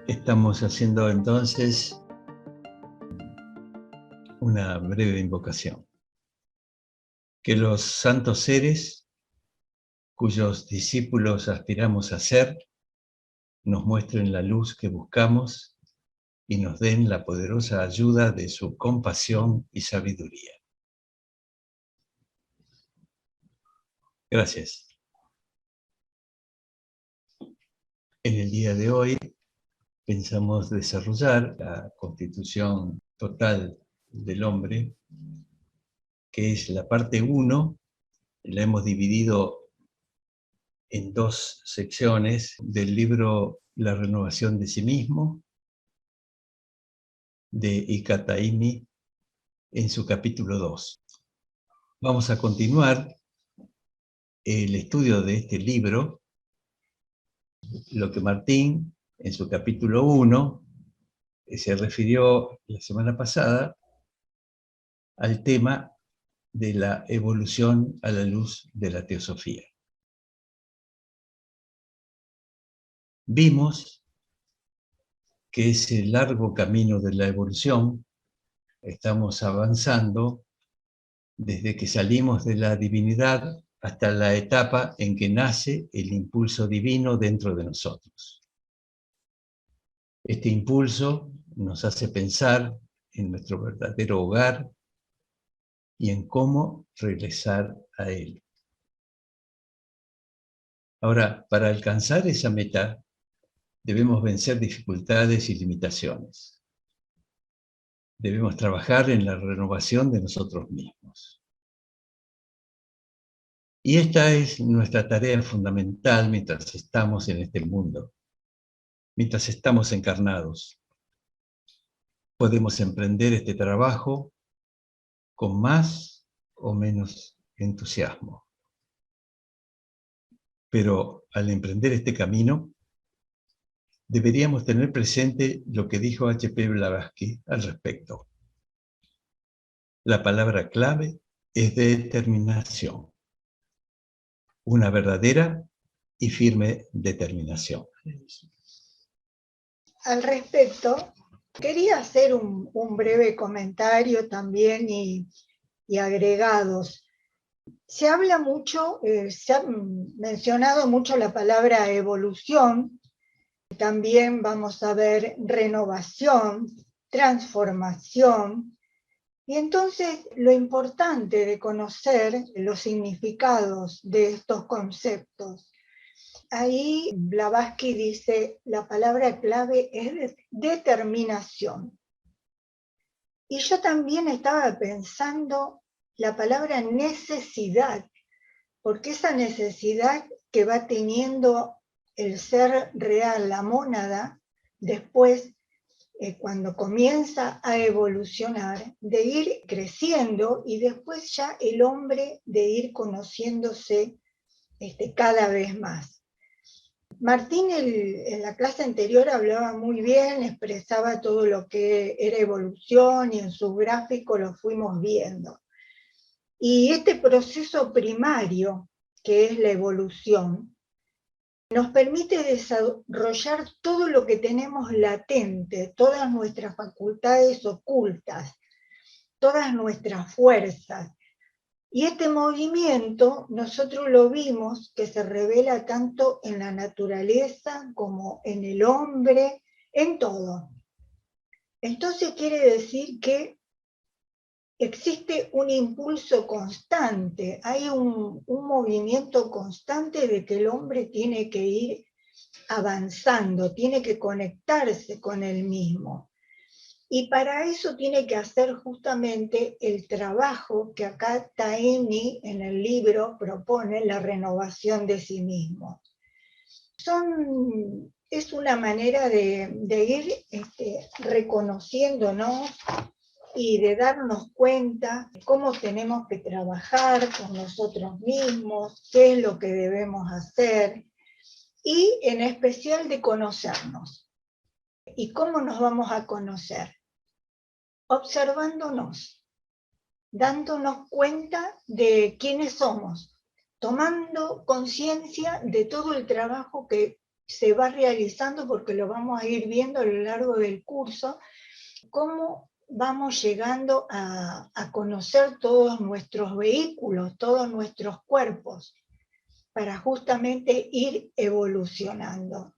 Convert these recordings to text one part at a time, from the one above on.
Estamos haciendo entonces una breve invocación. Que los santos seres, cuyos discípulos aspiramos a ser, nos muestren la luz que buscamos y nos den la poderosa ayuda de su compasión y sabiduría. Gracias. En el día de hoy pensamos desarrollar la constitución total del hombre, que es la parte 1, la hemos dividido en 2 secciones del libro La renovación de sí mismo, de Ikataimi, en su capítulo 2. Vamos a continuar el estudio de este libro, lo que Martín, en su capítulo 1, se refirió la semana pasada al tema de la evolución a la luz de la teosofía. Vimos que ese largo camino de la evolución estamos avanzando desde que salimos de la divinidad hasta la etapa en que nace el impulso divino dentro de nosotros. Este impulso nos hace pensar en nuestro verdadero hogar y en cómo regresar a él. Ahora, para alcanzar esa meta, debemos vencer dificultades y limitaciones. Debemos trabajar en la renovación de nosotros mismos. Y esta es nuestra tarea fundamental mientras estamos en este mundo, mientras estamos encarnados. Podemos emprender este trabajo con más o menos entusiasmo. Pero al emprender este camino, deberíamos tener presente lo que dijo H.P. Blavatsky al respecto. La palabra clave es determinación. Una verdadera y firme determinación. Al respecto, quería hacer un breve comentario también y agregados. Se habla mucho, se ha mencionado mucho la palabra evolución, también vamos a ver renovación, transformación, y entonces lo importante de conocer los significados de estos conceptos. Ahí Blavatsky dice, la palabra clave es determinación. Y yo también estaba pensando la palabra necesidad, porque esa necesidad que va teniendo el ser real, la mónada, después, cuando comienza a evolucionar, de ir creciendo y después ya el hombre de ir conociéndose cada vez más. Martín en la clase anterior hablaba muy bien, expresaba todo lo que era evolución y en su gráfico lo fuimos viendo. Y este proceso primario, que es la evolución, nos permite desarrollar todo lo que tenemos latente, todas nuestras facultades ocultas, todas nuestras fuerzas. Y este movimiento nosotros lo vimos que se revela tanto en la naturaleza como en el hombre, en todo. Entonces quiere decir que existe un impulso constante, hay un movimiento constante de que el hombre tiene que ir avanzando, tiene que conectarse con él mismo. Y para eso tiene que hacer justamente el trabajo que acá Taimi en el libro propone, la renovación de sí mismo. Es una manera de ir reconociéndonos y de darnos cuenta de cómo tenemos que trabajar con nosotros mismos, qué es lo que debemos hacer, y en especial de conocernos. ¿Y cómo nos vamos a conocer? Observándonos, dándonos cuenta de quiénes somos, tomando conciencia de todo el trabajo que se va realizando, porque lo vamos a ir viendo a lo largo del curso, cómo vamos llegando a conocer todos nuestros vehículos, todos nuestros cuerpos, para justamente ir evolucionando.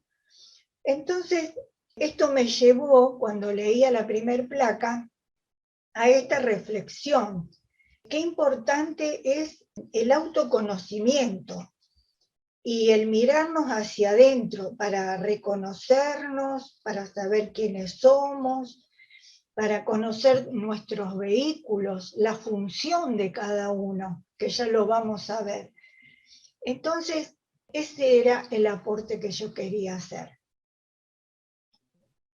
Entonces, esto me llevó, cuando leía la primer placa, a esta reflexión. Qué importante es el autoconocimiento y el mirarnos hacia adentro para reconocernos, para saber quiénes somos, para conocer nuestros vehículos, la función de cada uno, que ya lo vamos a ver. Entonces, ese era el aporte que yo quería hacer.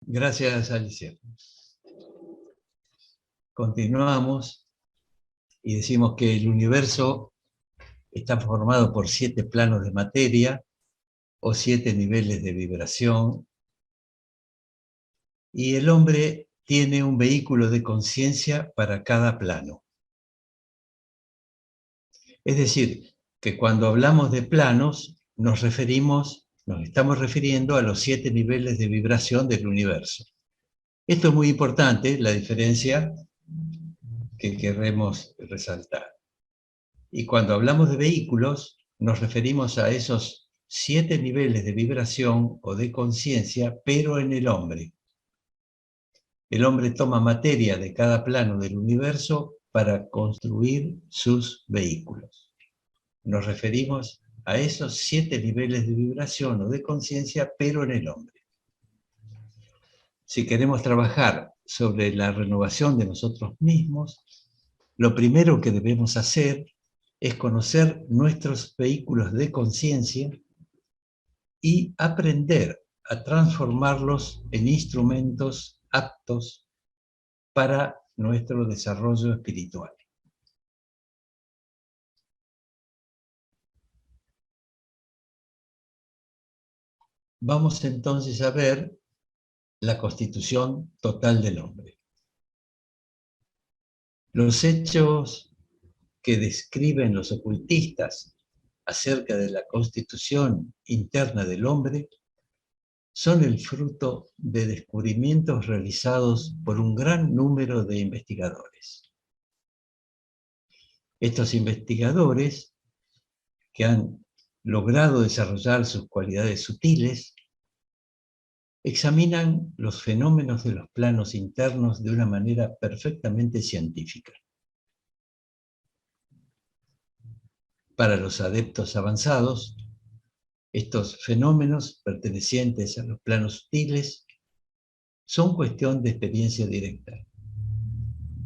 Gracias, Alicia. Continuamos y decimos que el universo está formado por 7 planos de materia o 7 niveles de vibración, y el hombre tiene un vehículo de conciencia para cada plano. Es decir, que cuando hablamos de planos, nos estamos refiriendo a los 7 niveles de vibración del universo. Esto es muy importante, la diferencia que queremos resaltar. Y cuando hablamos de vehículos, nos referimos a esos 7 niveles de vibración o de conciencia, pero en el hombre. El hombre toma materia de cada plano del universo para construir sus vehículos. Nos referimos a esos 7 niveles de vibración o de conciencia, pero en el hombre. Si queremos trabajar sobre la renovación de nosotros mismos, lo primero que debemos hacer es conocer nuestros vehículos de conciencia y aprender a transformarlos en instrumentos aptos para nuestro desarrollo espiritual. Vamos entonces a ver la constitución total del hombre. Los hechos que describen los ocultistas acerca de la constitución interna del hombre son el fruto de descubrimientos realizados por un gran número de investigadores. Estos investigadores, que han logrado desarrollar sus cualidades sutiles, examinan los fenómenos de los planos internos de una manera perfectamente científica. Para los adeptos avanzados, estos fenómenos pertenecientes a los planos sutiles son cuestión de experiencia directa,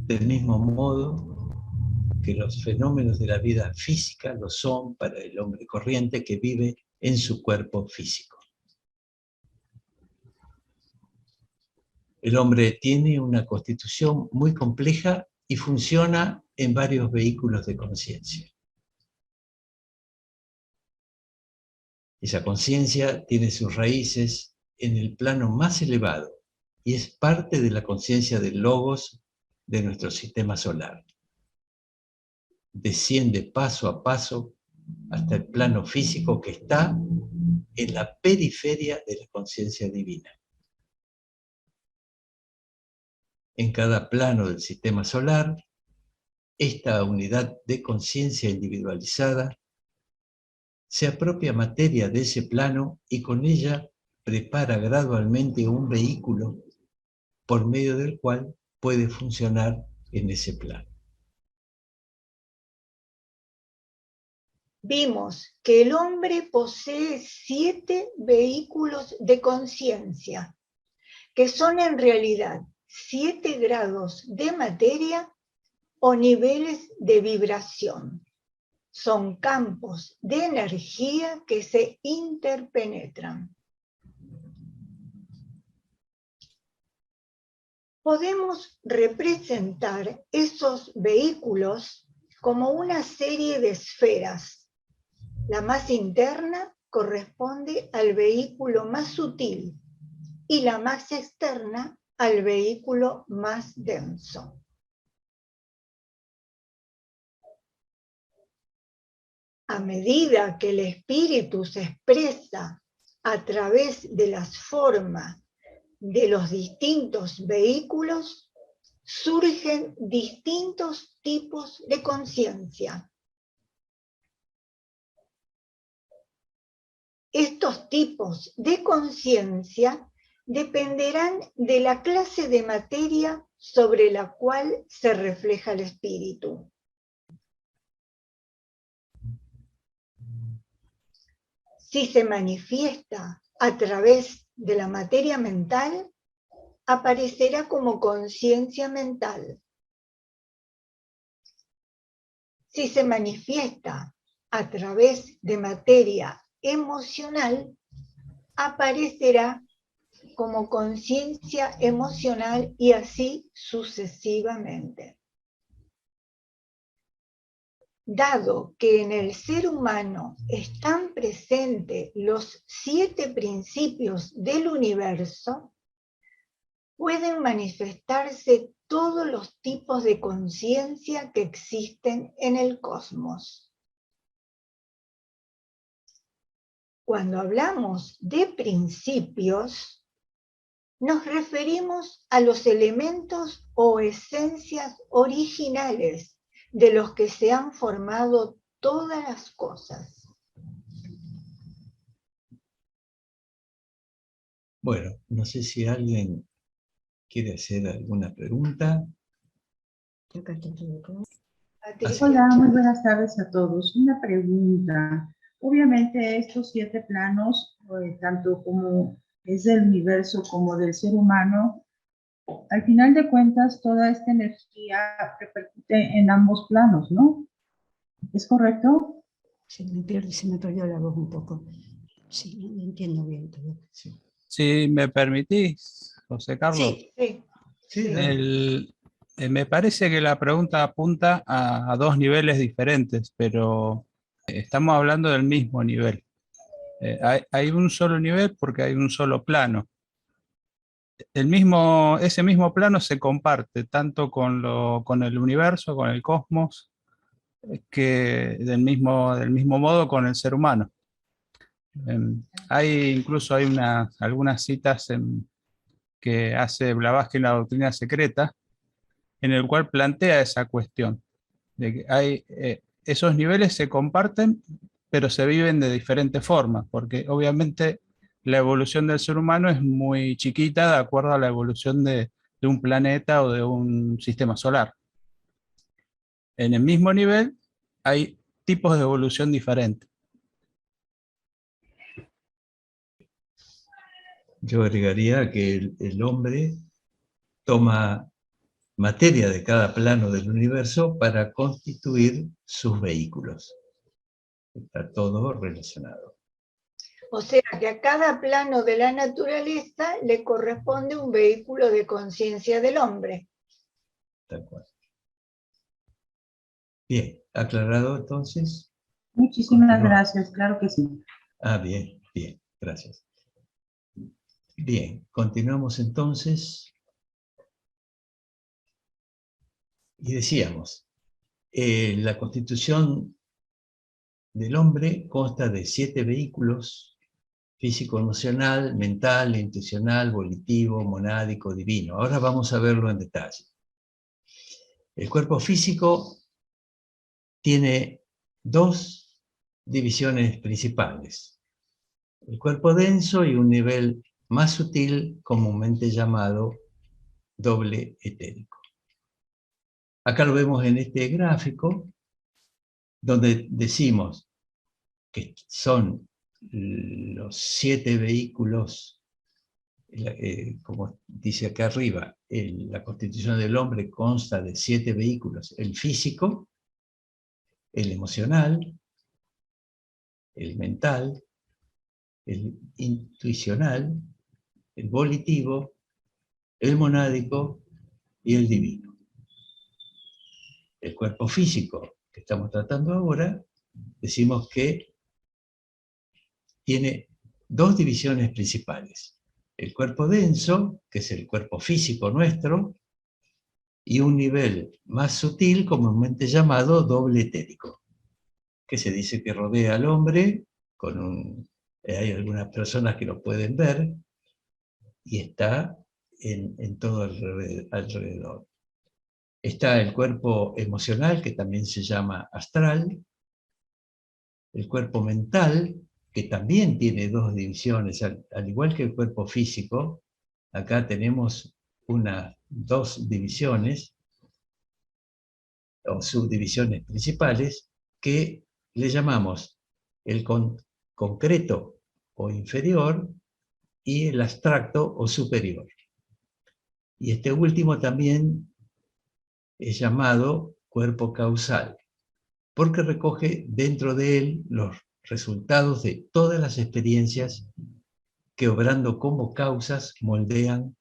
del mismo modo que los fenómenos de la vida física lo son para el hombre corriente que vive en su cuerpo físico. El hombre tiene una constitución muy compleja y funciona en varios vehículos de conciencia. Esa conciencia tiene sus raíces en el plano más elevado y es parte de la conciencia del logos de nuestro sistema solar. Desciende paso a paso hasta el plano físico que está en la periferia de la conciencia divina. En cada plano del sistema solar, esta unidad de conciencia individualizada se apropia materia de ese plano y con ella prepara gradualmente un vehículo por medio del cual puede funcionar en ese plano. Vimos que el hombre posee 7 vehículos de conciencia, que son en realidad 7 grados de materia o niveles de vibración. Son campos de energía que se interpenetran. podemos representar esos vehículos como una serie de esferas. La más interna corresponde al vehículo más sutil y la más externa al vehículo más denso. A medida que el espíritu se expresa a través de las formas de los distintos vehículos, surgen distintos tipos de conciencia. Estos tipos de conciencia dependerán de la clase de materia sobre la cual se refleja el espíritu. Si se manifiesta a través de la materia mental, aparecerá como conciencia mental. Si se manifiesta a través de materia emocional, aparecerá como conciencia emocional y así sucesivamente. Dado que en el ser humano están presentes los 7 principios del universo, pueden manifestarse todos los tipos de conciencia que existen en el cosmos. Cuando hablamos de principios, nos referimos a los elementos o esencias originales de los que se han formado todas las cosas. Bueno, no sé si alguien quiere hacer alguna pregunta. Hola, muy buenas tardes a todos. Una pregunta. Obviamente estos 7 planos, tanto como es del universo como del ser humano, al final de cuentas toda esta energía repercute en ambos planos, ¿no? ¿Es correcto? Se me pierde, se me perdió la voz un poco. Sí, no entiendo bien todo. Sí. Si me permitís, José Carlos. Sí. Me parece que la pregunta apunta a 2 niveles diferentes, pero estamos hablando del mismo nivel. Hay un solo nivel porque hay un solo plano. Ese mismo plano se comparte tanto con el universo, con el cosmos, que del mismo modo con el ser humano. Incluso hay algunas citas que hace Blavatsky en la Doctrina Secreta, en el cual plantea esa cuestión, de que esos niveles se comparten, pero se viven de diferentes formas, porque obviamente la evolución del ser humano es muy chiquita de acuerdo a la evolución de un planeta o de un sistema solar. En el mismo nivel hay tipos de evolución diferentes. Yo agregaría que el hombre toma materia de cada plano del universo para constituir sus vehículos. Está todo relacionado. O sea que a cada plano de la naturaleza le corresponde un vehículo de conciencia del hombre. Tal cual. Bien, ¿aclarado entonces? Muchísimas gracias, claro que sí. Bien, gracias. Bien, continuamos entonces. Y decíamos, la constitución del hombre consta de 7 vehículos: físico, emocional, mental, intuicional, volitivo, monádico, divino. Ahora vamos a verlo en detalle. El cuerpo físico tiene 2 divisiones principales: el cuerpo denso y un nivel más sutil, comúnmente llamado doble etérico. Acá lo vemos en este gráfico, donde decimos que son los 7 vehículos, como dice acá arriba, la constitución del hombre consta de 7 vehículos: el físico, el emocional, el mental, el intuicional, el volitivo, el monádico y el divino. El cuerpo físico que estamos tratando ahora, decimos que tiene dos divisiones principales. El cuerpo denso, que es el cuerpo físico nuestro, y un nivel más sutil, comúnmente llamado doble etérico, que se dice que rodea al hombre, hay algunas personas que lo pueden ver, y está en todo alrededor. Está el cuerpo emocional, que también se llama astral, el cuerpo mental, que también tiene dos divisiones, al igual que el cuerpo físico. Acá tenemos dos divisiones, o subdivisiones principales, que le llamamos el concreto o inferior y el abstracto o superior. Y este último también es llamado cuerpo causal, porque recoge dentro de él los resultados de todas las experiencias que, obrando como causas, moldean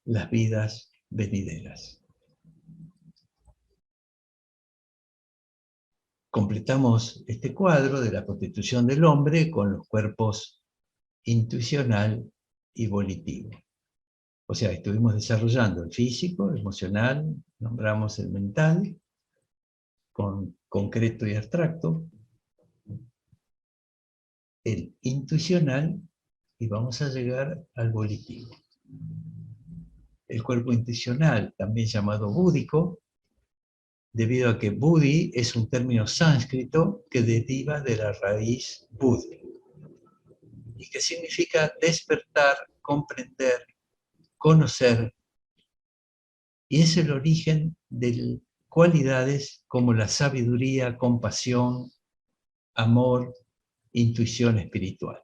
las vidas venideras. Completamos este cuadro de la constitución del hombre con los cuerpos intuicional y volitivo. O sea, estuvimos desarrollando el físico, el emocional, nombramos el mental, con concreto y abstracto, el intuicional, y vamos a llegar al volitivo. El cuerpo intuicional, también llamado búdico, debido a que buddhi es un término sánscrito que deriva de la raíz buddhi, y que significa despertar, comprender, conocer, y es el origen de cualidades como la sabiduría, compasión, amor, intuición espiritual.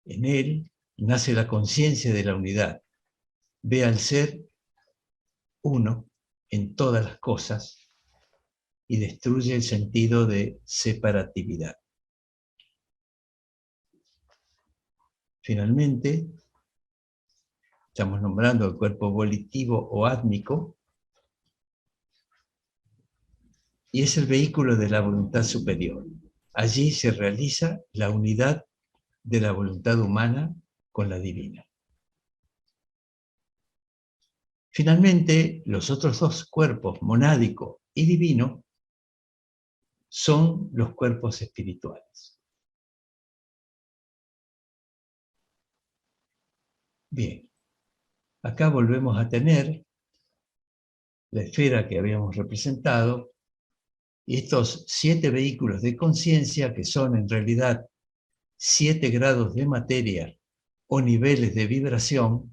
En él nace la conciencia de la unidad. Ve al ser uno en todas las cosas y destruye el sentido de separatividad. Finalmente, estamos nombrando el cuerpo volitivo o átmico, y es el vehículo de la voluntad superior. Allí se realiza la unidad de la voluntad humana con la divina. Finalmente, los otros dos cuerpos, monádico y divino, son los cuerpos espirituales. Bien, acá volvemos a tener la esfera que habíamos representado, y estos 7 vehículos de conciencia, que son en realidad 7 grados de materia o niveles de vibración,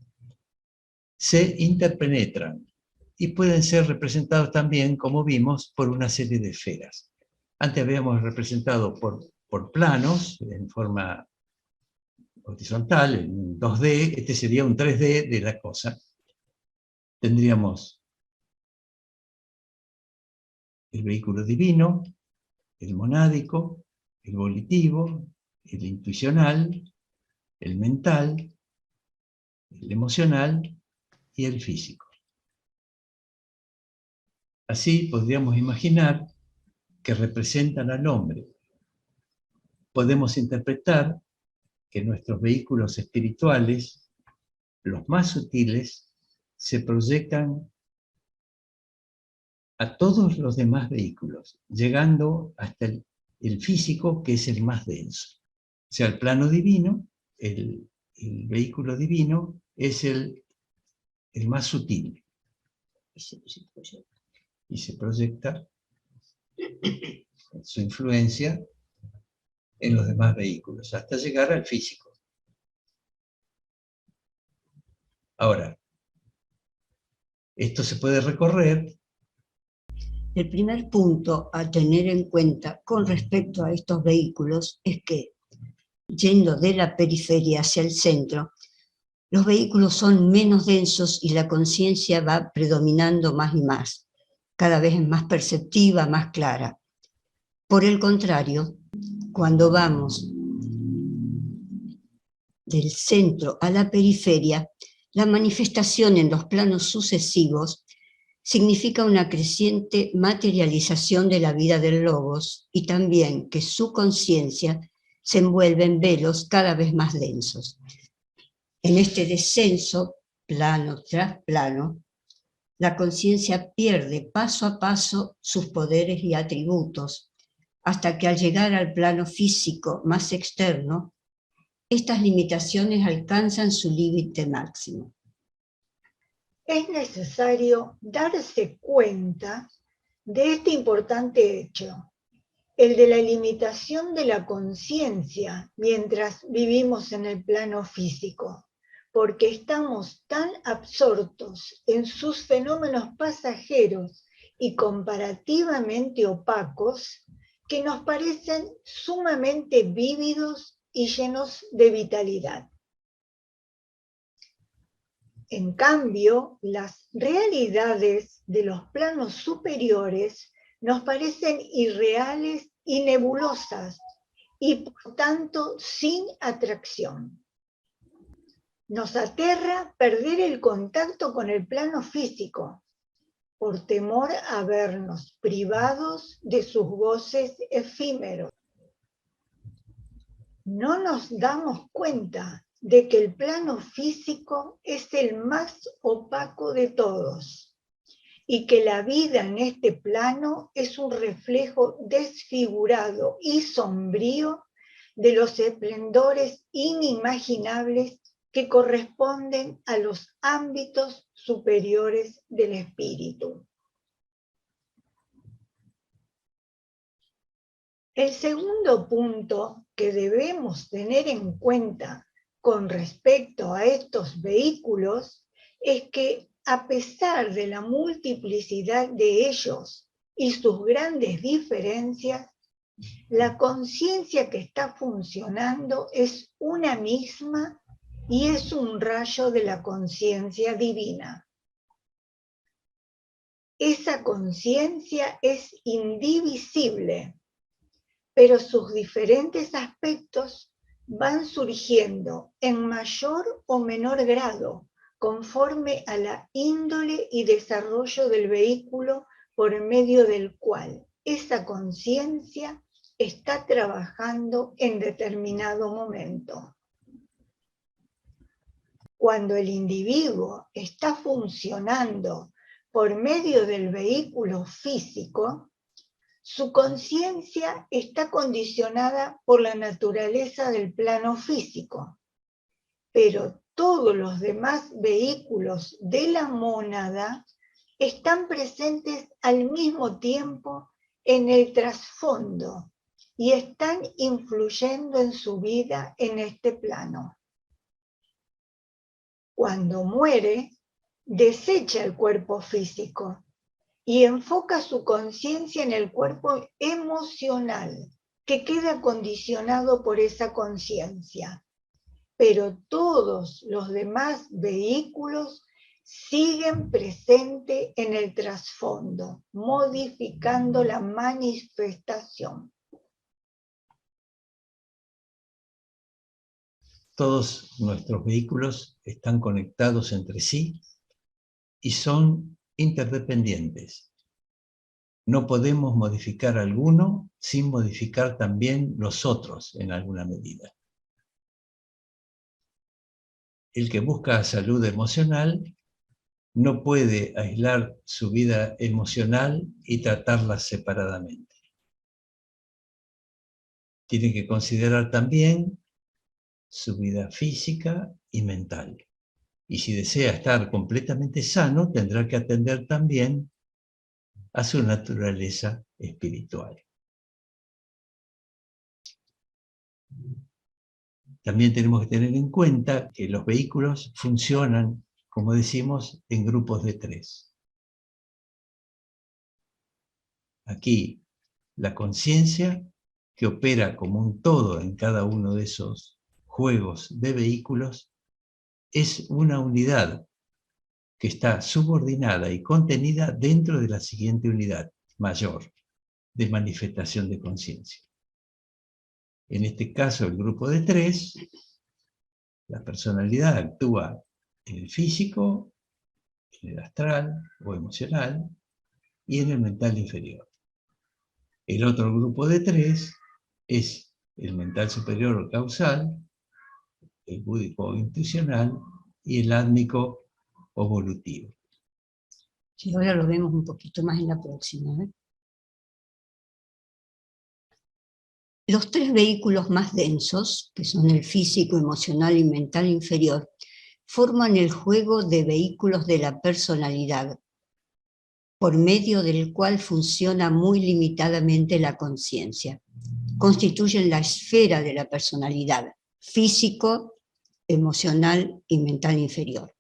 se interpenetran y pueden ser representados también, como vimos, por una serie de esferas. Antes habíamos representado por planos, en forma horizontal, en 2D, este sería un 3D de la cosa. Tendríamos el vehículo divino, el monádico, el volitivo, el intuicional, el mental, el emocional y el físico. Así podríamos imaginar que representan al hombre. Podemos interpretar que nuestros vehículos espirituales, los más sutiles, se proyectan a todos los demás vehículos, llegando hasta el físico, que es el más denso. O sea, el plano divino, el vehículo divino, es el más sutil. Y se proyecta su influencia en los demás vehículos, hasta llegar al físico. Ahora, esto se puede recorrer. El primer punto a tener en cuenta con respecto a estos vehículos es que, yendo de la periferia hacia el centro, los vehículos son menos densos y la conciencia va predominando más y más. Cada vez es más perceptiva, más clara. Por el contrario, cuando vamos del centro a la periferia, La manifestación en los planos sucesivos significa una creciente materialización de la vida del logos y también que su conciencia se envuelve en velos cada vez más densos. En este descenso, plano tras plano, la conciencia pierde paso a paso sus poderes y atributos, hasta que al llegar al plano físico más externo, estas limitaciones alcanzan su límite máximo. Es necesario darse cuenta de este importante hecho, el de la limitación de la conciencia mientras vivimos en el plano físico, porque estamos tan absortos en sus fenómenos pasajeros y comparativamente opacos que nos parecen sumamente vívidos y llenos de vitalidad. En cambio, las realidades de los planos superiores nos parecen irreales y nebulosas y por tanto sin atracción. Nos aterra perder el contacto con el plano físico por temor a vernos privados de sus goces efímeros. No nos damos cuenta de que el plano físico es el más opaco de todos y que la vida en este plano es un reflejo desfigurado y sombrío de los esplendores inimaginables que corresponden a los ámbitos superiores del espíritu. El segundo punto que debemos tener en cuenta con respecto a estos vehículos es que a pesar de la multiplicidad de ellos y sus grandes diferencias, la conciencia que está funcionando es una misma y es un rayo de la conciencia divina. Esa conciencia es indivisible, pero sus diferentes aspectos van surgiendo en mayor o menor grado conforme a la índole y desarrollo del vehículo por medio del cual esa conciencia está trabajando en determinado momento. Cuando el individuo está funcionando por medio del vehículo físico, su conciencia está condicionada por la naturaleza del plano físico, pero todos los demás vehículos de la mónada están presentes al mismo tiempo en el trasfondo y están influyendo en su vida en este plano. Cuando muere, desecha el cuerpo físico y enfoca su conciencia en el cuerpo emocional, que queda condicionado por esa conciencia. Pero todos los demás vehículos siguen presentes en el trasfondo, modificando la manifestación. Todos nuestros vehículos están conectados entre sí y son interdependientes. No podemos modificar alguno sin modificar también los otros en alguna medida. El que busca salud emocional no puede aislar su vida emocional y tratarla separadamente. Tiene que considerar también su vida física y mental. Y si desea estar completamente sano, tendrá que atender también a su naturaleza espiritual. También tenemos que tener en cuenta que los vehículos funcionan, como decimos, en grupos de 3. Aquí, la conciencia, que opera como un todo en cada uno de esos juegos de vehículos, es una unidad que está subordinada y contenida dentro de la siguiente unidad mayor de manifestación de conciencia. En este caso, el grupo de 3, la personalidad actúa en el físico, en el astral o emocional, y en el mental inferior. El otro grupo de 3 es el mental superior o causal, el búdico o intuicional, y el átmico o volutivo. Sí, ahora lo vemos un poquito más en la próxima. Los 3 vehículos más densos, que son el físico, emocional y mental inferior, forman el juego de vehículos de la personalidad, por medio del cual funciona muy limitadamente la conciencia. Constituyen la esfera de la personalidad, físico, emocional y mental inferior.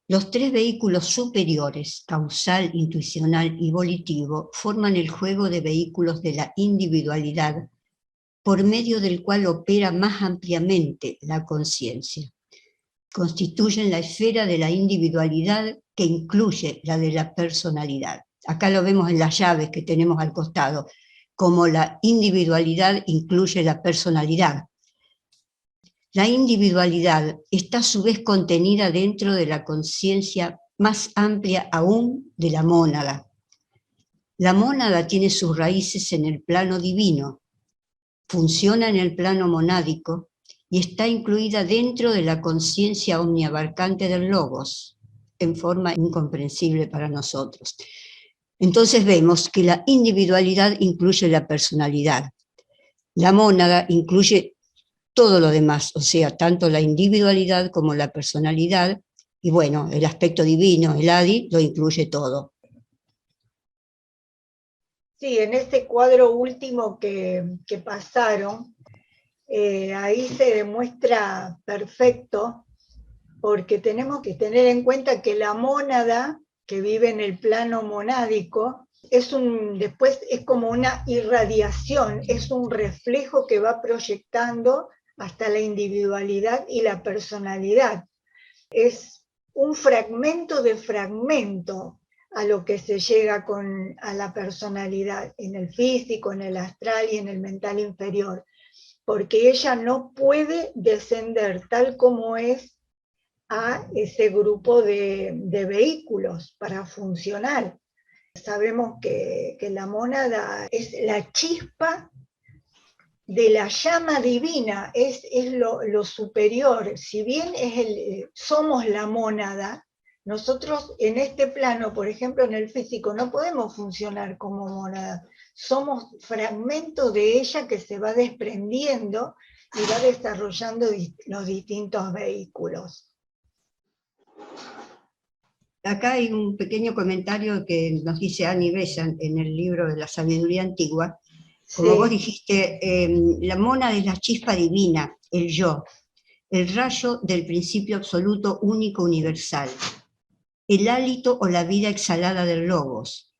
Los 3 vehículos superiores, causal, intuicional y volitivo, forman el juego de vehículos de la individualidad, por medio del cual opera más ampliamente la conciencia. Constituyen la esfera de la individualidad que incluye la de la personalidad. Acá lo vemos en las llaves que tenemos al costado, como la individualidad incluye la personalidad. La individualidad está a su vez contenida dentro de la conciencia más amplia aún de la mónada. La mónada tiene sus raíces en el plano divino, funciona en el plano monádico y está incluida dentro de la conciencia omniabarcante del Logos, en forma incomprensible para nosotros. Entonces vemos que la individualidad incluye la personalidad. La mónada incluye todo lo demás, o sea, tanto la individualidad como la personalidad, y bueno, el aspecto divino, el Adi, lo incluye todo. Sí, en este cuadro último que pasaron, ahí se demuestra perfecto, porque tenemos que tener en cuenta que la mónada, que vive en el plano monádico, después es como una irradiación, es un reflejo que va proyectando hasta la individualidad y la personalidad. Es un fragmento de fragmento a lo que se llega a la personalidad, en el físico, en el astral y en el mental inferior, porque ella no puede descender tal como es a ese grupo de vehículos para funcionar. Sabemos que la mónada es la chispa de la llama divina, es lo superior. Si bien somos la mónada, nosotros en este plano, por ejemplo en el físico, no podemos funcionar como mónada. Somos fragmentos de ella que se va desprendiendo y va desarrollando los distintos vehículos. Acá hay un pequeño comentario que nos dice Annie Besant en el libro de la sabiduría antigua. Como vos dijiste, la mónada es la chispa divina, el yo, el rayo del principio absoluto único universal, el hálito o la vida exhalada del logos.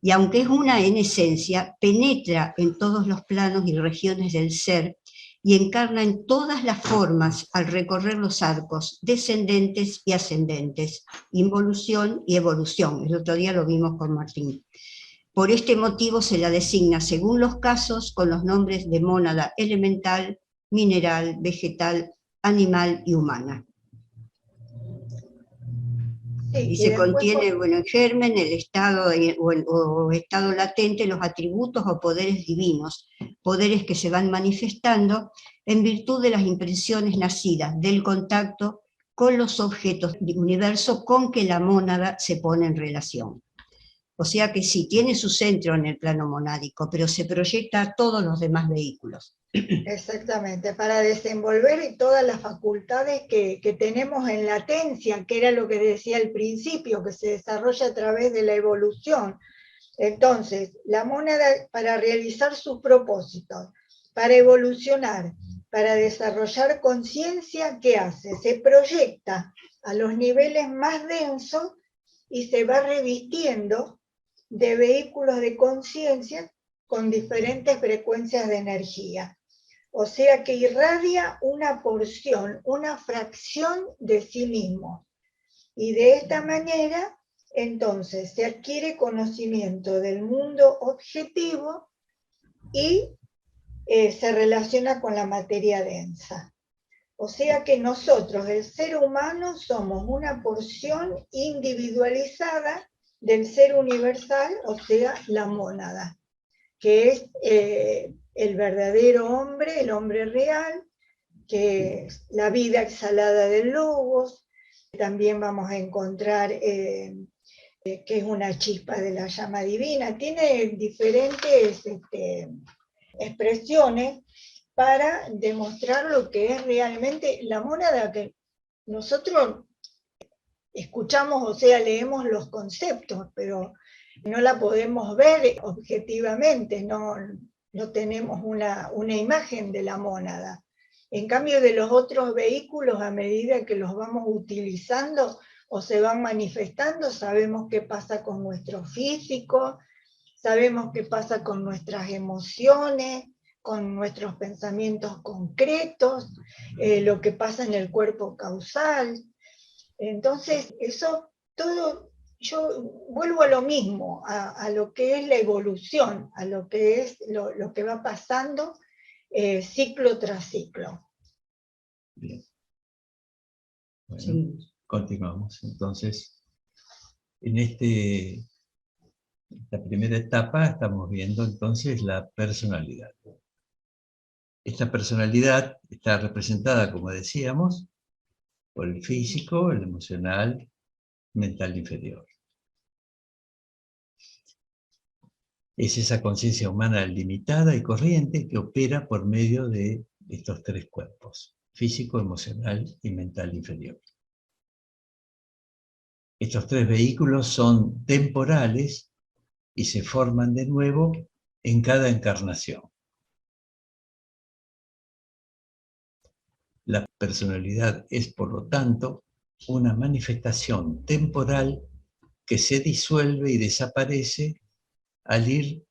Y aunque es una en esencia, penetra en todos los planos y regiones del ser y encarna en todas las formas al recorrer los arcos descendentes y ascendentes, involución y evolución. El otro día lo vimos con Martín. Por este motivo se la designa según los casos con los nombres de mónada elemental, mineral, vegetal, animal y humana. Y se contiene, bueno, en germen, el estado o estado latente, los atributos o poderes divinos, poderes que se van manifestando en virtud de las impresiones nacidas del contacto con los objetos del universo con que la mónada se pone en relación. O sea que sí, tiene su centro en el plano monádico, pero se proyecta a todos los demás vehículos. Exactamente, para desenvolver todas las facultades que tenemos en latencia, que era lo que decía al principio, que se desarrolla a través de la evolución. Entonces, la mónada, para realizar sus propósitos, para evolucionar, para desarrollar conciencia, ¿qué hace? Se proyecta a los niveles más densos y se va revistiendo de vehículos de conciencia con diferentes frecuencias de energía. O sea que irradia una porción, una fracción de sí mismo. Y de esta manera, entonces, se adquiere conocimiento del mundo objetivo y se relaciona con la materia densa. O sea que nosotros, el ser humano, somos una porción individualizada del ser universal, o sea, la mónada, que es el verdadero hombre, el hombre real, que es la vida exhalada del logos. También vamos a encontrar que es una chispa de la llama divina. Tiene diferentes expresiones para demostrar lo que es realmente la mónada, que nosotros escuchamos, o sea, leemos los conceptos, pero no la podemos ver objetivamente, no tenemos una imagen de la mónada. En cambio, de los otros vehículos, a medida que los vamos utilizando o se van manifestando, sabemos qué pasa con nuestro físico, sabemos qué pasa con nuestras emociones, con nuestros pensamientos concretos, lo que pasa en el cuerpo causal. Entonces, eso todo, yo vuelvo a lo mismo, a lo que es la evolución, a lo que es lo que va pasando ciclo tras ciclo. Bien. Bueno, continuamos. Entonces, en esta primera etapa estamos viendo entonces la personalidad. Esta personalidad está representada, como decíamos, por el físico, el emocional, mental inferior. Es esa conciencia humana limitada y corriente que opera por medio de estos tres cuerpos: físico, emocional y mental inferior. Estos tres vehículos son temporales y se forman de nuevo en cada encarnación. La personalidad es, por lo tanto, una manifestación temporal que se disuelve y desaparece al ir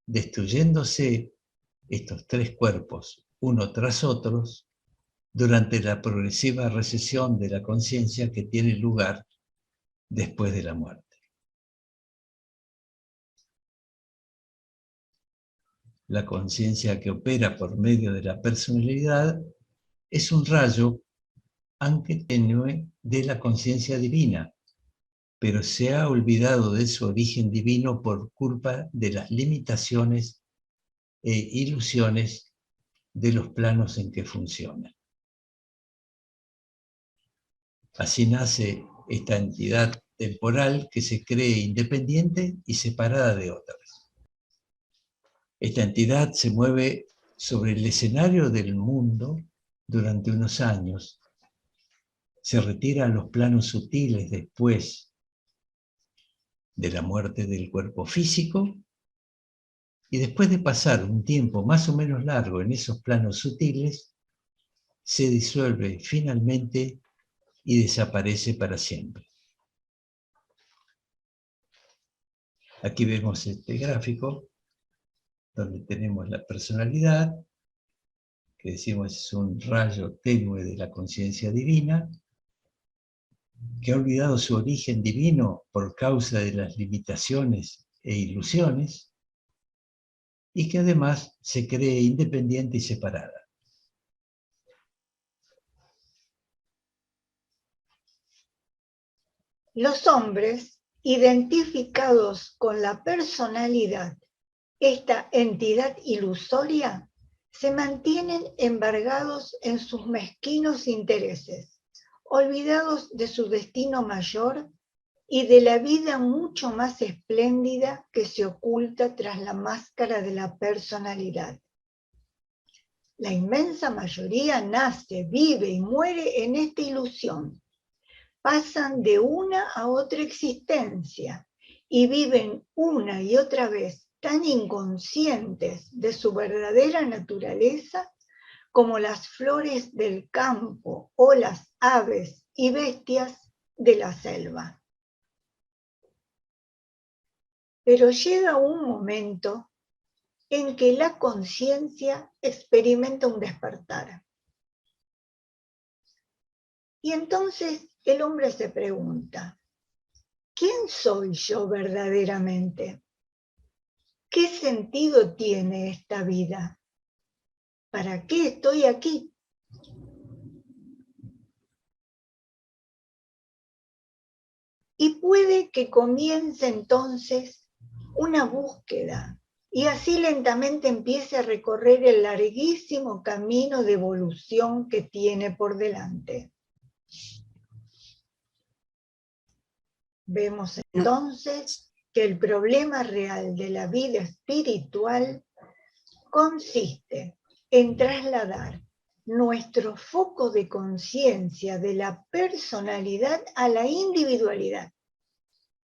destruyéndose estos tres cuerpos, uno tras otro, durante la progresiva recesión de la conciencia que tiene lugar después de la muerte. La conciencia que opera por medio de la personalidad es un rayo, aunque tenue, de la conciencia divina, pero se ha olvidado de su origen divino por culpa de las limitaciones e ilusiones de los planos en que funciona. Así nace esta entidad temporal que se cree independiente y separada de otras. Esta entidad se mueve sobre el escenario del mundo durante unos años, se retira a los planos sutiles después de la muerte del cuerpo físico, y después de pasar un tiempo más o menos largo en esos planos sutiles, se disuelve finalmente y desaparece para siempre. Aquí vemos este gráfico donde tenemos la personalidad, que decimos es un rayo tenue de la conciencia divina, que ha olvidado su origen divino por causa de las limitaciones e ilusiones, y que además se cree independiente y separada. Los hombres, identificados con la personalidad, esta entidad ilusoria, se mantienen embargados en sus mezquinos intereses, olvidados de su destino mayor y de la vida mucho más espléndida que se oculta tras la máscara de la personalidad. La inmensa mayoría nace, vive y muere en esta ilusión. Pasan de una a otra existencia y viven una y otra vez tan inconscientes de su verdadera naturaleza como las flores del campo o las aves y bestias de la selva. Pero llega un momento en que la conciencia experimenta un despertar. Y entonces el hombre se pregunta, ¿quién soy yo verdaderamente? ¿Qué sentido tiene esta vida? ¿Para qué estoy aquí? y puede que comience entonces una búsqueda y así lentamente empiece a recorrer el larguísimo camino de evolución que tiene por delante. Vemos entonces que el problema real de la vida espiritual consiste en trasladar nuestro foco de conciencia de la personalidad a la individualidad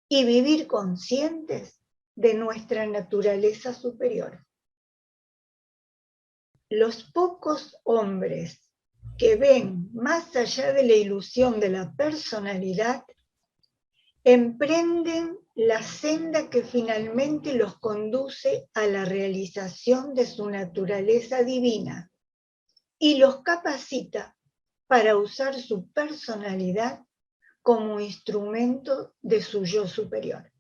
y vivir conscientes de nuestra naturaleza superior. Los pocos hombres que ven más allá de la ilusión de la personalidad emprenden la senda que finalmente los conduce a la realización de su naturaleza divina y los capacita para usar su personalidad como instrumento de su yo superior.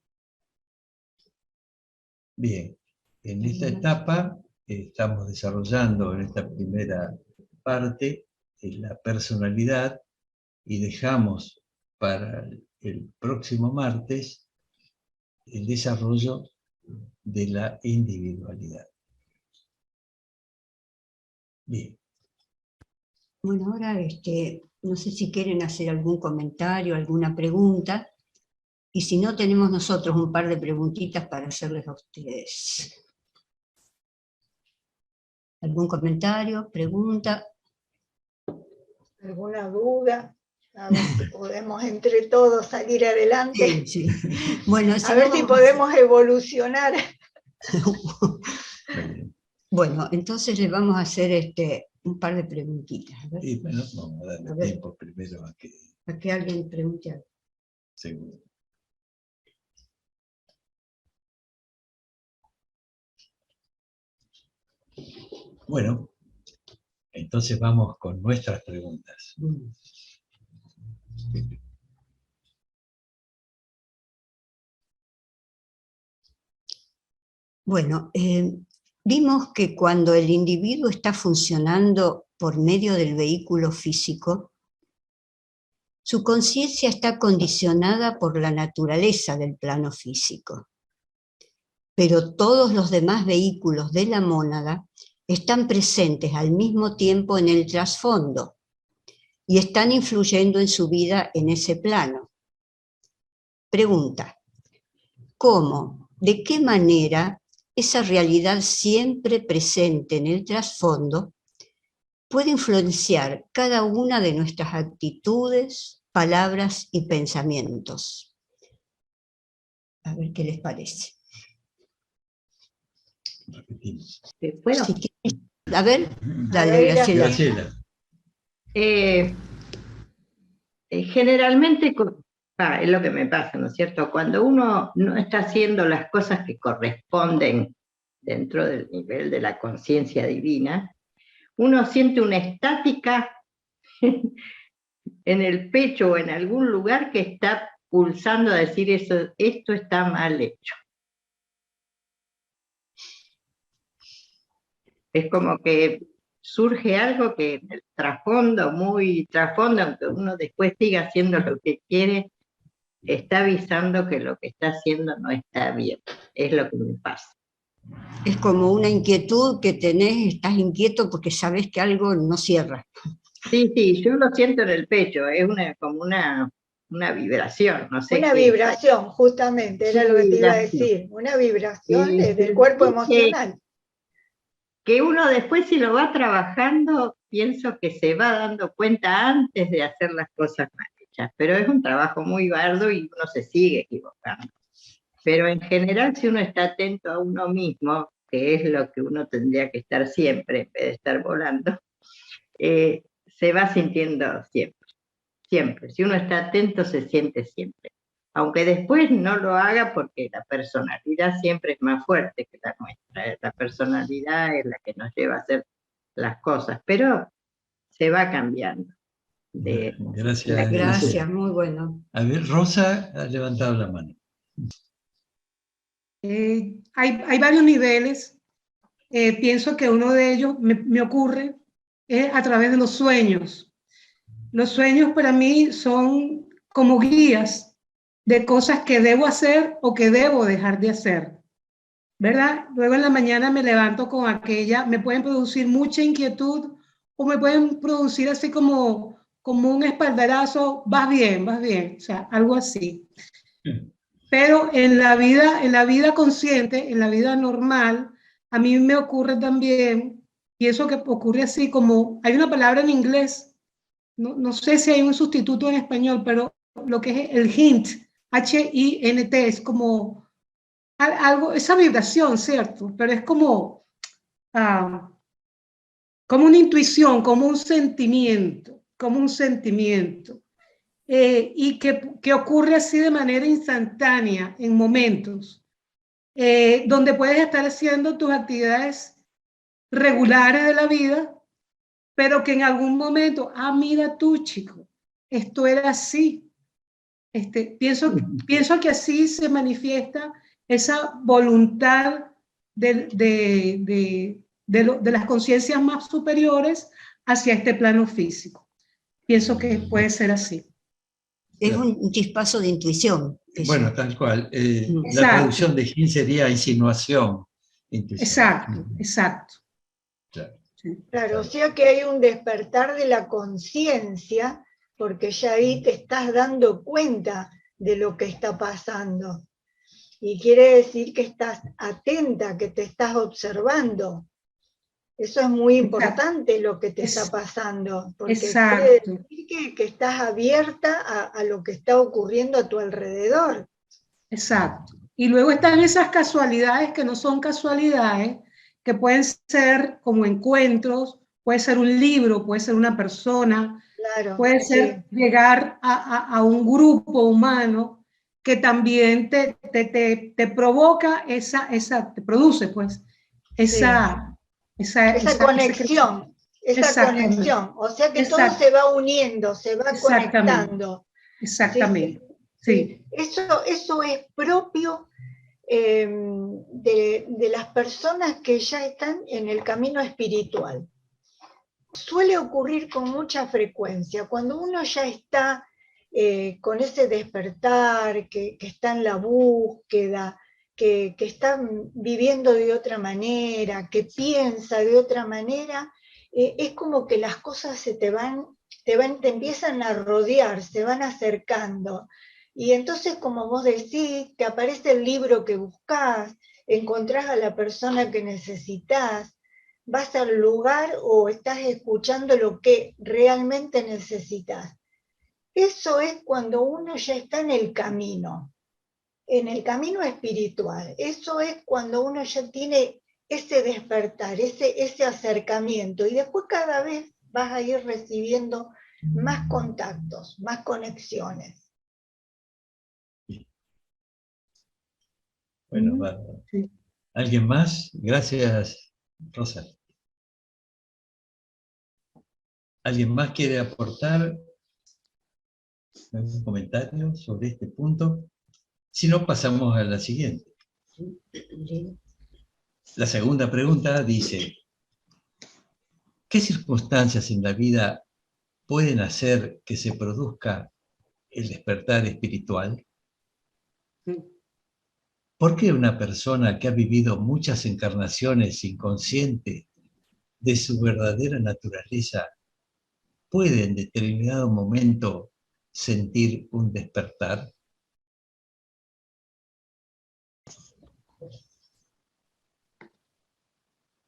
Bien, en esta etapa estamos desarrollando en esta primera parte la personalidad y dejamos para el próximo martes el desarrollo de la individualidad. Bien. Bueno, ahora no sé si quieren hacer algún comentario, alguna pregunta, y si no, tenemos nosotros un par de preguntitas para hacerles a ustedes. ¿Algún comentario, pregunta? ¿Alguna duda? A ver si podemos entre todos salir adelante. Sí. Bueno, a ver si podemos evolucionar. Bueno, entonces les vamos a hacer un par de preguntitas. Y bueno, vamos a darle tiempo primero a que alguien pregunte algo. Seguro. Bueno, entonces vamos con nuestras preguntas. Bueno, vimos que cuando el individuo está funcionando por medio del vehículo físico, su conciencia está condicionada por la naturaleza del plano físico. Pero todos los demás vehículos de la mónada están presentes al mismo tiempo en el trasfondo y están influyendo en su vida en ese plano. Pregunta: ¿cómo, de qué manera esa realidad siempre presente en el trasfondo puede influenciar cada una de nuestras actitudes, palabras y pensamientos? A ver qué les parece. Repetimos. ¿Puedo? Si quieres, a ver, dale, Graciela. Generalmente, es lo que me pasa, ¿no es cierto? Cuando uno no está haciendo las cosas que corresponden dentro del nivel de la conciencia divina, uno siente una estática en el pecho o en algún lugar que está pulsando a decir eso, esto está mal hecho. Es como que surge algo que en el trasfondo, muy trasfondo, aunque uno después siga haciendo lo que quiere, está avisando que lo que está haciendo no está bien. Es lo que me pasa. Es como una inquietud que tenés, estás inquieto porque sabes que algo no cierra. Sí, yo lo siento en el pecho, es como una vibración, no sé. Una vibración, justamente, era lo que te iba a decir, una vibración del cuerpo emocional. Que uno después, si lo va trabajando, pienso que se va dando cuenta antes de hacer las cosas mal hechas, pero es un trabajo muy arduo y uno se sigue equivocando. Pero en general, si uno está atento a uno mismo, que es lo que uno tendría que estar siempre, en vez de estar volando, se va sintiendo siempre, siempre. Si uno está atento, se siente siempre. Aunque después no lo haga porque la personalidad siempre es más fuerte que la nuestra. La personalidad es la que nos lleva a hacer las cosas, pero se va cambiando. Gracias. Gracias, muy bueno. A ver, Rosa ha levantado la mano. Hay varios niveles. Pienso que uno de ellos me ocurre es a través de los sueños. Los sueños para mí son como guías de cosas que debo hacer o que debo dejar de hacer, ¿verdad? Luego en la mañana me levanto con aquella, me pueden producir mucha inquietud o me pueden producir así como un espaldarazo, vas bien, o sea, algo así. Pero en la vida consciente, en la vida normal, a mí me ocurre también, y eso que ocurre así como, hay una palabra en inglés, no sé si hay un sustituto en español, pero lo que es el hint, H-I-N-T, es como algo, esa vibración, ¿cierto? Pero es como una intuición, como un sentimiento, y que ocurre así de manera instantánea en momentos, donde puedes estar haciendo tus actividades regulares de la vida, pero que en algún momento, mira tú, chico, esto era así. Pienso que así se manifiesta esa voluntad de las conciencias más superiores hacia este plano físico. Pienso que puede ser así. Es un chispazo de intuición. Bueno, tal cual. La traducción de Hint sería insinuación. Intuición. Exacto. Claro, o sea que hay un despertar de la conciencia, porque ya ahí te estás dando cuenta de lo que está pasando. Y quiere decir que estás atenta, que te estás observando. Eso es muy importante, lo que te está pasando, porque quiere decir que estás abierta a lo que está ocurriendo a tu alrededor. Exacto. Y luego están esas casualidades que no son casualidades, que pueden ser como encuentros, puede ser un libro, puede ser una persona, claro, puede ser llegar a un grupo humano que también te provoca te produce pues esa conexión. Esa conexión. O sea que todo se va uniendo, se va conectando. Exactamente. Sí. Eso es propio de las personas que ya están en el camino espiritual. Suele ocurrir con mucha frecuencia, cuando uno ya está con ese despertar, que está en la búsqueda, que está viviendo de otra manera, que piensa de otra manera, es como que las cosas te empiezan a rodear, se van acercando. Y entonces, como vos decís, te aparece el libro que buscás, encontrás a la persona que necesitas, vas al lugar o estás escuchando lo que realmente necesitas. Eso es cuando uno ya está en el camino espiritual. Eso es cuando uno ya tiene ese despertar, ese acercamiento, y después cada vez vas a ir recibiendo más contactos, más conexiones. Bueno, bárbaro. ¿Alguien más? Gracias, Rosa. ¿Alguien más quiere aportar algún comentario sobre este punto? Si no, pasamos a la siguiente. La segunda pregunta dice: ¿qué circunstancias en la vida pueden hacer que se produzca el despertar espiritual? ¿Por qué una persona que ha vivido muchas encarnaciones inconsciente de su verdadera naturaleza puede en determinado momento sentir un despertar?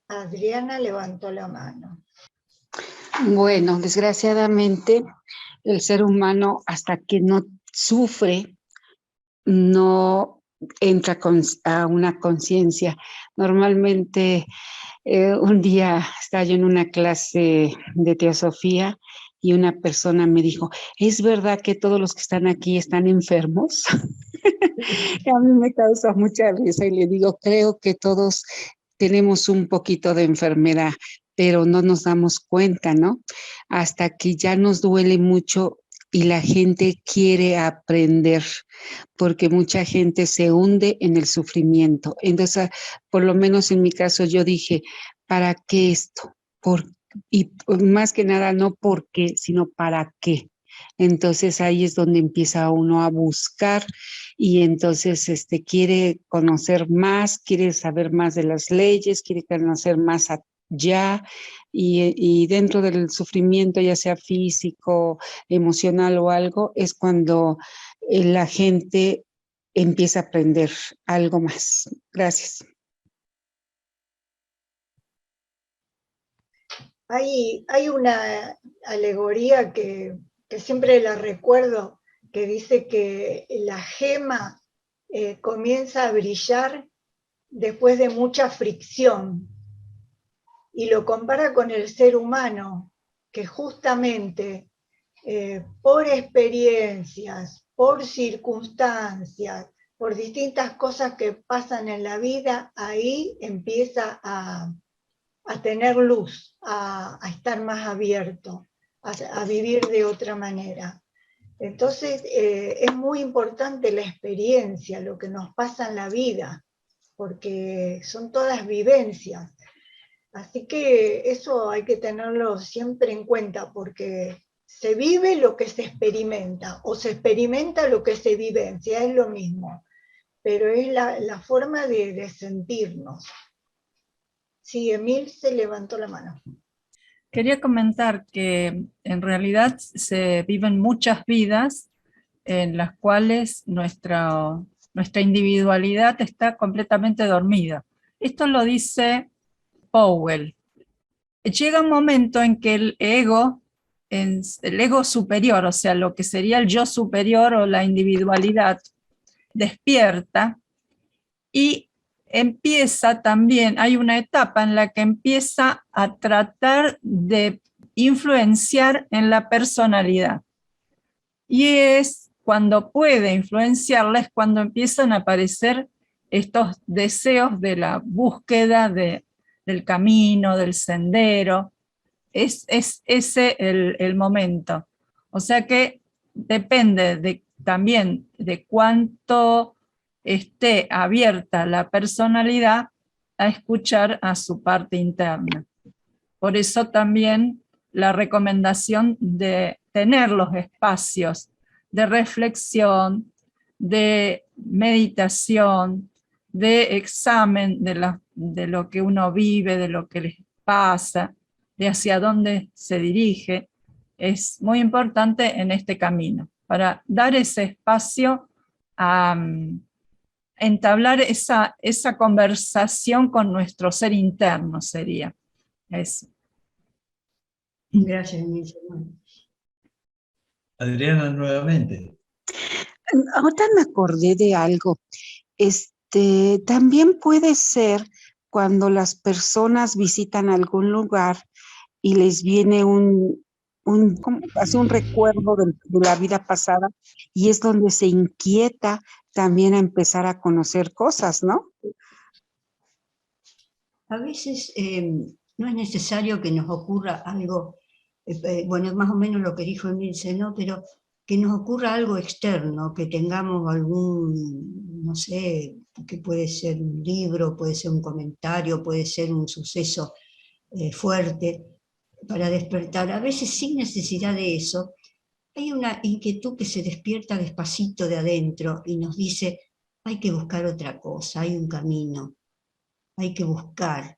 Adriana levantó la mano. Bueno, desgraciadamente, el ser humano, hasta que no sufre, no entra a una conciencia. Normalmente, un día estaba yo en una clase de teosofía y una persona me dijo: ¿es verdad que todos los que están aquí están enfermos? A mí me causa mucha risa y le digo: creo que todos tenemos un poquito de enfermedad, pero no nos damos cuenta, ¿no? Hasta que ya nos duele mucho y la gente quiere aprender, porque mucha gente se hunde en el sufrimiento. Entonces, por lo menos en mi caso, yo dije: ¿para qué esto? Y más que nada, no por qué, sino para qué. Entonces ahí es donde empieza uno a buscar y entonces quiere conocer más, quiere saber más de las leyes, quiere conocer más allá y dentro del sufrimiento, ya sea físico, emocional o algo, es cuando la gente empieza a aprender algo más. Gracias. Hay una alegoría que siempre la recuerdo, que dice que la gema comienza a brillar después de mucha fricción, y lo compara con el ser humano, que justamente por experiencias, por circunstancias, por distintas cosas que pasan en la vida, ahí empieza a tener luz, a estar más abierto, a vivir de otra manera. Entonces, es muy importante la experiencia, lo que nos pasa en la vida, porque son todas vivencias. Así que eso hay que tenerlo siempre en cuenta, porque se vive lo que se experimenta, o se experimenta lo que se vivencia, es lo mismo, pero es la forma de sentirnos. Sí, Emil se levantó la mano. Quería comentar que en realidad se viven muchas vidas en las cuales nuestra individualidad está completamente dormida. Esto lo dice Powell. Llega un momento en que el ego superior, o sea, lo que sería el yo superior o la individualidad, despierta y empieza también, hay una etapa en la que empieza a tratar de influenciar en la personalidad. Y es cuando puede influenciarla, es cuando empiezan a aparecer estos deseos de la búsqueda del camino, del sendero. Es ese el momento. O sea que depende también de cuánto esté abierta la personalidad a escuchar a su parte interna. Por eso también la recomendación de tener los espacios de reflexión, de meditación, de examen de lo que uno vive, de lo que les pasa, de hacia dónde se dirige, es muy importante en este camino, para dar ese espacio a entablar esa conversación con nuestro ser interno, sería eso. Gracias, Emilio. Adriana, nuevamente. Ahorita me acordé de algo. También puede ser cuando las personas visitan algún lugar y les viene hace un recuerdo de la vida pasada, y es donde se inquieta también a empezar a conocer cosas, ¿no? A veces no es necesario que nos ocurra algo, bueno, más o menos lo que dijo Emilce, ¿no? Pero que nos ocurra algo externo, que tengamos algún, no sé, que puede ser un libro, puede ser un comentario, puede ser un suceso fuerte para despertar. A veces sin necesidad de eso, hay una inquietud que se despierta despacito de adentro y nos dice, hay que buscar otra cosa, hay un camino, hay que buscar,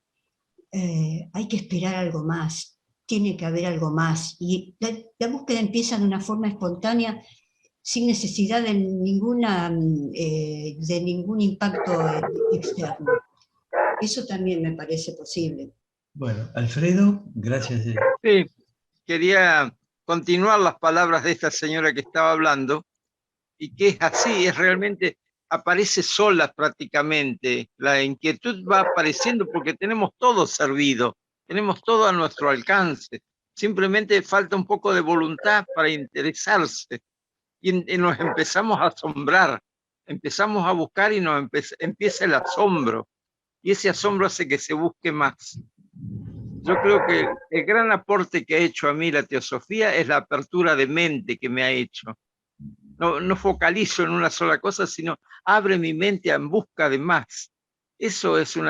hay que esperar algo más, tiene que haber algo más. Y la búsqueda empieza de una forma espontánea, sin necesidad de ningún impacto externo. Eso también me parece posible. Bueno, Alfredo, gracias. Sí, quería continuar las palabras de esta señora que estaba hablando, y que es así, es realmente, aparece sola prácticamente. La inquietud va apareciendo porque tenemos todo servido, tenemos todo a nuestro alcance. Simplemente falta un poco de voluntad para interesarse. Y nos empezamos a asombrar, empezamos a buscar y empieza el asombro. Y ese asombro hace que se busque más. Yo creo que el gran aporte que ha hecho a mí la teosofía es la apertura de mente que me ha hecho. No focalizo en una sola cosa, sino abre mi mente en busca de más. Eso es un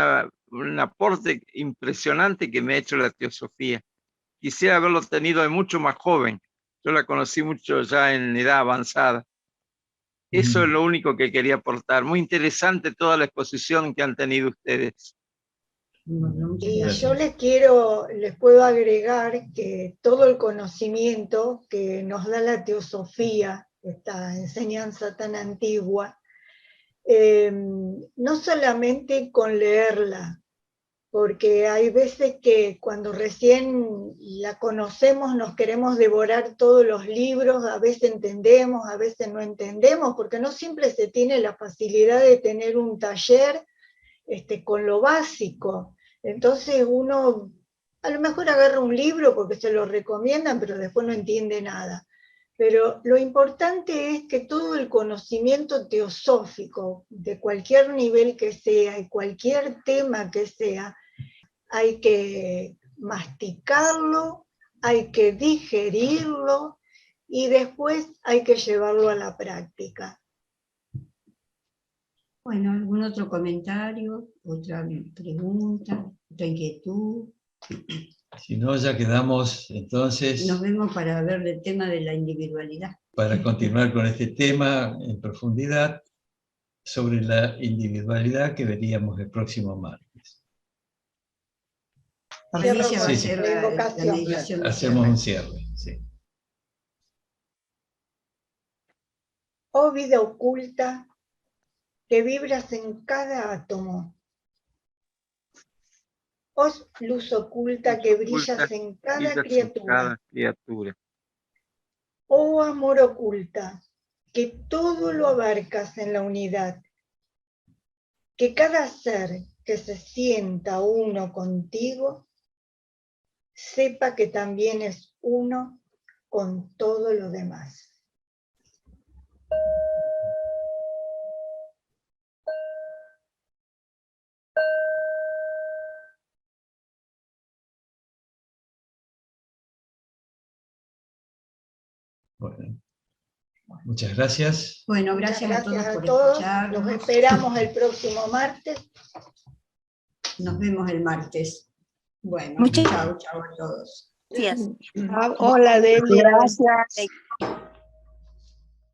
aporte impresionante que me ha hecho la teosofía. Quisiera haberlo tenido de mucho más joven, Yo la conocí mucho ya en edad avanzada. Eso es lo único que quería aportar. Muy interesante toda la exposición que han tenido ustedes. Y yo les puedo agregar que todo el conocimiento que nos da la teosofía, esta enseñanza tan antigua, no solamente con leerla, porque hay veces que cuando recién la conocemos nos queremos devorar todos los libros, a veces entendemos, a veces no entendemos, porque no siempre se tiene la facilidad de tener un taller con lo básico. Entonces uno a lo mejor agarra un libro porque se lo recomiendan, pero después no entiende nada. Pero lo importante es que todo el conocimiento teosófico, de cualquier nivel que sea y cualquier tema que sea, hay que masticarlo, hay que digerirlo y después hay que llevarlo a la práctica. Bueno, ¿algún otro comentario? ¿Otra pregunta? ¿Otra inquietud? Si no, ya quedamos entonces... Nos vemos para ver el tema de la individualidad. Para continuar con este tema en profundidad sobre la individualidad que veríamos el próximo martes. Patricia va a hacer la meditación. Hacemos un cierre, sí. Oh vida oculta, que vibras en cada átomo. Oh luz oculta que brillas en cada criatura. Oh amor oculta, que todo lo abarcas en la unidad. Que cada ser que se sienta uno contigo, sepa que también es uno con todo lo demás. Bueno, muchas gracias. Bueno, gracias a todos por escucharnos. Los esperamos el próximo martes. Nos vemos el martes. Bueno, chao a todos. Gracias. Hola, Delia. Gracias.